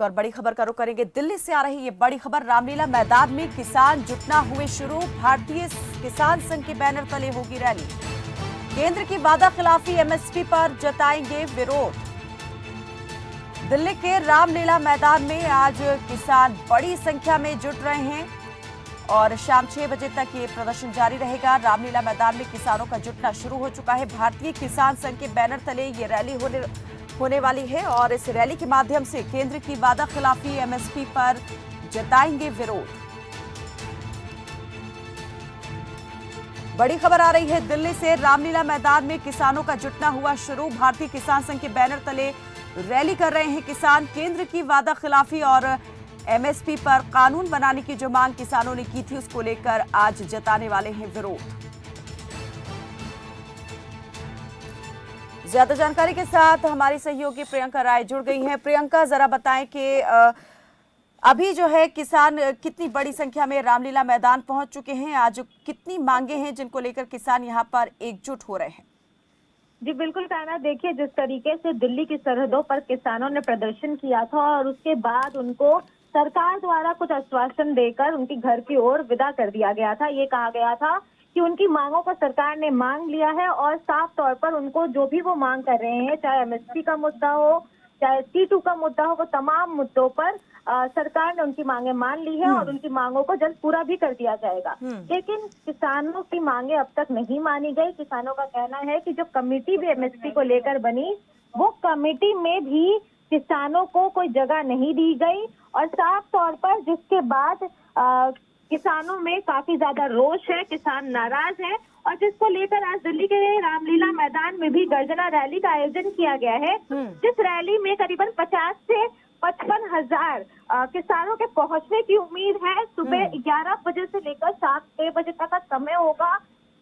और बड़ी खबर का रुख करेंगे। दिल्ली से आ रही ये बड़ी खबर, रामलीला मैदान में किसान जुटना हुए शुरू। भारतीय किसान संघ के बैनर तले होगी रैली। केंद्र की वादा खिलाफी एमएसपी पर जताएंगे विरोध। दिल्ली के रामलीला मैदान में आज किसान बड़ी संख्या में जुट रहे हैं और शाम 6 बजे तक ये प्रदर्शन जारी रहेगा। रामलीला मैदान में किसानों का जुटना शुरू हो चुका है। भारतीय किसान संघ के बैनर तले ये रैली होने वाली है और इस रैली के माध्यम से केंद्र की वादा खिलाफी एमएसपी पर जताएंगे विरोध। बड़ी खबर आ रही है दिल्ली से, रामलीला मैदान में किसानों का जुटना हुआ शुरू। भारतीय किसान संघ के बैनर तले रैली कर रहे हैं किसान। केंद्र की वादा खिलाफी और एमएसपी पर कानून बनाने की जो मांग किसानों ने की थी, उसको लेकर आज जताने वाले हैं विरोध। ज्यादा जानकारी के साथ हमारी सहयोगी प्रियंका राय जुड़ गई हैं। प्रियंका, जरा बताएं कि अभी जो है किसान कितनी बड़ी संख्या में रामलीला मैदान पहुंच चुके हैं, आज कितनी मांगे हैं जिनको लेकर किसान यहां पर एकजुट हो रहे हैं? जी बिल्कुल कहना, देखिए जिस तरीके से दिल्ली की सरहदों पर किसानों ने प्रदर्शन किया था और उसके बाद उनको सरकार द्वारा कुछ आश्वासन देकर उनकी घर की ओर विदा कर दिया गया था। ये कहा गया था कि उनकी मांगों को सरकार ने मांग लिया है और साफ तौर पर उनको जो भी वो मांग कर रहे हैं, चाहे एमएसपी का मुद्दा हो, चाहे C2 का मुद्दा हो, वो तमाम मुद्दों पर सरकार ने उनकी मांगे मान ली है और उनकी मांगों को जल्द पूरा भी कर दिया जाएगा। लेकिन किसानों की मांगे अब तक नहीं मानी गई। किसानों का कहना है कि जो कमेटी भी एमएसपी को लेकर बनी, वो कमेटी में भी किसानों को कोई जगह नहीं दी गई और साफ तौर पर जिसके बाद किसानों में काफी ज्यादा रोष है, किसान नाराज है और जिसको लेकर आज दिल्ली के रामलीला मैदान में भी गर्जना रैली का आयोजन किया गया है। जिस रैली में करीबन 50 से 55 हजार किसानों के पहुंचने की उम्मीद है। सुबह 11 बजे से लेकर शाम 6 बजे तक का समय होगा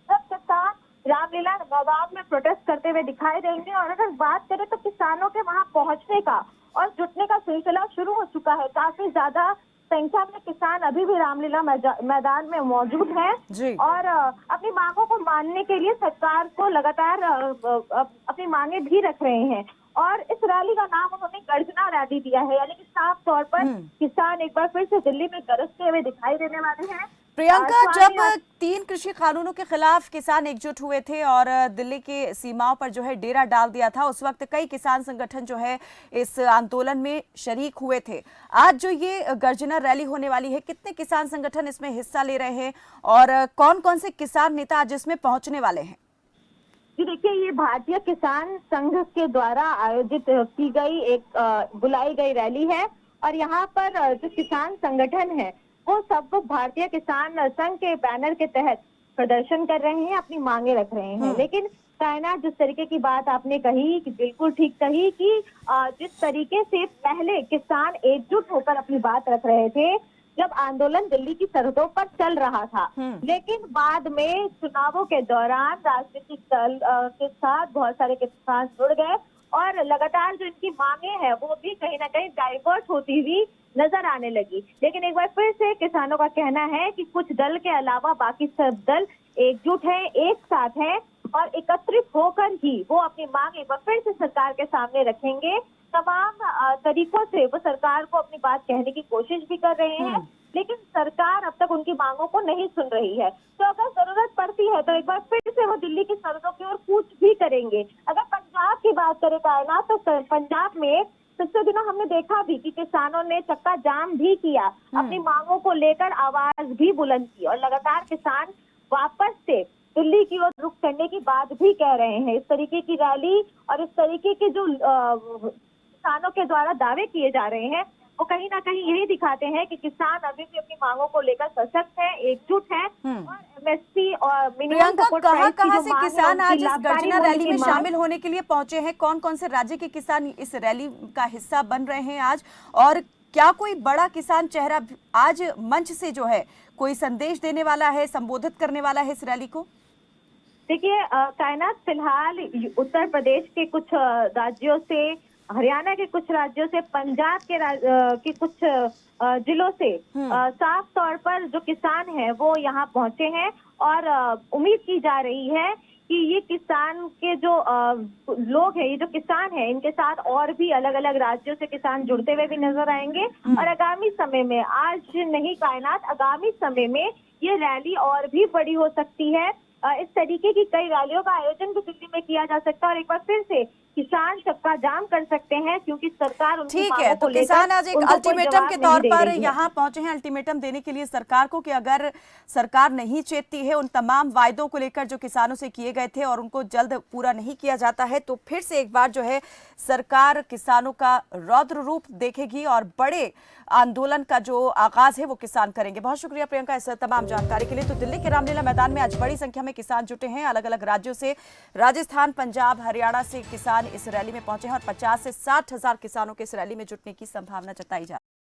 जब किसान रामलीला मैदान में प्रोटेस्ट करते हुए दिखाई देंगे। और अगर बात करें तो किसानों के वहां पहुंचने का और जुटने का सिलसिला शुरू हो चुका है। काफी ज्यादा संख्या में किसान अभी भी रामलीला मैदान में मौजूद हैं और अपनी मांगों को मानने के लिए सरकार को लगातार अपनी मांगे भी रख रहे हैं। और इस रैली का नाम उन्होंने गर्जना रैली दिया है, यानी कि साफ तौर पर किसान एक बार फिर से दिल्ली में गरजते हुए दिखाई देने वाले हैं। प्रियंका, जब 3 कृषि कानूनों के खिलाफ किसान एकजुट हुए थे और दिल्ली की सीमाओं पर जो है डेरा डाल दिया था, उस वक्त कई किसान संगठन जो है इस आंदोलन में शरीक हुए थे। आज जो ये गर्जना रैली होने वाली है, कितने किसान संगठन इसमें हिस्सा ले रहे हैं और कौन कौन से किसान नेता आज इसमें पहुंचने वाले हैं? जी देखिए, ये भारतीय किसान संघ के द्वारा आयोजित की गई एक बुलाई गई रैली है और यहाँ पर जो किसान संगठन है वो सब भारतीय किसान संघ के बैनर के तहत प्रदर्शन कर रहे हैं, अपनी मांगे रख रहे हैं। लेकिन कायनात, जिस तरीके की बात आपने कही कि बिल्कुल ठीक कही कि जिस तरीके से पहले किसान एकजुट होकर अपनी बात रख रहे थे जब आंदोलन दिल्ली की सरहदों पर चल रहा था, लेकिन बाद में चुनावों के दौरान राजनीतिक दल के साथ बहुत सारे किसान जुड़ गए और लगातार जो इनकी मांगे हैं वो भी कहीं ना कहीं डाइवर्ट होती हुई नजर आने लगी। लेकिन एक बार फिर से किसानों का कहना है कि कुछ दल के अलावा बाकी सब दल एकजुट हैं, एक साथ हैं और एकत्रित होकर ही वो अपनी मांग एक बार फिर से सरकार के सामने रखेंगे। तमाम तरीकों से वो सरकार को अपनी बात कहने की कोशिश भी कर रहे हैं, लेकिन सरकार अब तक उनकी मांगों को नहीं सुन रही है। तो अगर जरूरत पड़ती है तो एक बार फिर से वो दिल्ली की सरहदों की ओर कूच भी करेंगे। अगर पंजाब की बात करें कायनात, तो पंजाब में पिछले दिनों हमने देखा भी कि किसानों ने चक्का जाम भी किया, अपनी मांगों को लेकर आवाज भी बुलंद की और लगातार किसान वापस से दिल्ली की ओर रुख करने की बात भी कह रहे हैं। इस तरीके की रैली और इस तरीके के जो किसानों के द्वारा दावे किए जा रहे हैं वो कहीं ना कहीं यही दिखाते हैं कि किसान अभी भी अपनी मांगों को लेकर सशक्त है, एकजुट है और एमएसपी और मिनिमम सपोर्ट प्राइस की जो से मांग किसान है, आज इस गर्जना रैली में शामिल होने के लिए पहुंचे हैं? कौन कौन से राज्य के किसान इस रैली का हिस्सा बन रहे हैं आज, और क्या कोई बड़ा किसान चेहरा आज मंच से जो है कोई संदेश देने वाला है, संबोधित करने वाला है इस रैली को? देखिए कायनात, फिलहाल उत्तर प्रदेश के कुछ राज्यों से, हरियाणा के कुछ राज्यों से, पंजाब के कुछ जिलों से साफ तौर पर जो किसान हैं वो यहाँ पहुंचे हैं और उम्मीद की जा रही है कि ये किसान के जो लोग हैं, ये जो किसान हैं, इनके साथ और भी अलग अलग राज्यों से किसान जुड़ते हुए भी नजर आएंगे। और आगामी समय में, आज नहीं कायनात, आगामी समय में ये रैली और भी बड़ी हो सकती है। इस तरीके की कई रैलियों का आयोजन भी दिल्ली में किया जा सकता है और एक बार फिर से किसान चक्का जाम कर सकते हैं, क्योंकि सरकार उनकी ठीक है। मांगों तो को लेकर किसान आज एक उनको कोई अल्टीमेटम जवाब के नहीं तौर दे पर रही है। यहाँ पहुंचे हैं, अल्टीमेटम देने के लिए सरकार को कि अगर सरकार नहीं चेतती है उन तमाम वायदों को लेकर जो किसानों से किए गए थे और उनको जल्द पूरा नहीं किया जाता है, तो फिर से एक बार जो है सरकार किसानों का रौद्र रूप देखेगी और बड़े आंदोलन का जो आगाज है वो किसान करेंगे। बहुत शुक्रिया प्रियंका इस तमाम जानकारी के लिए। तो दिल्ली के रामलीला मैदान में आज बड़ी संख्या में किसान जुटे हैं। अलग अलग राज्यों से, राजस्थान, पंजाब, हरियाणा से किसान इस रैली में पहुंचे हैं और 50 से 60 हजार किसानों के इस रैली में जुटने की संभावना जताई जा रही है।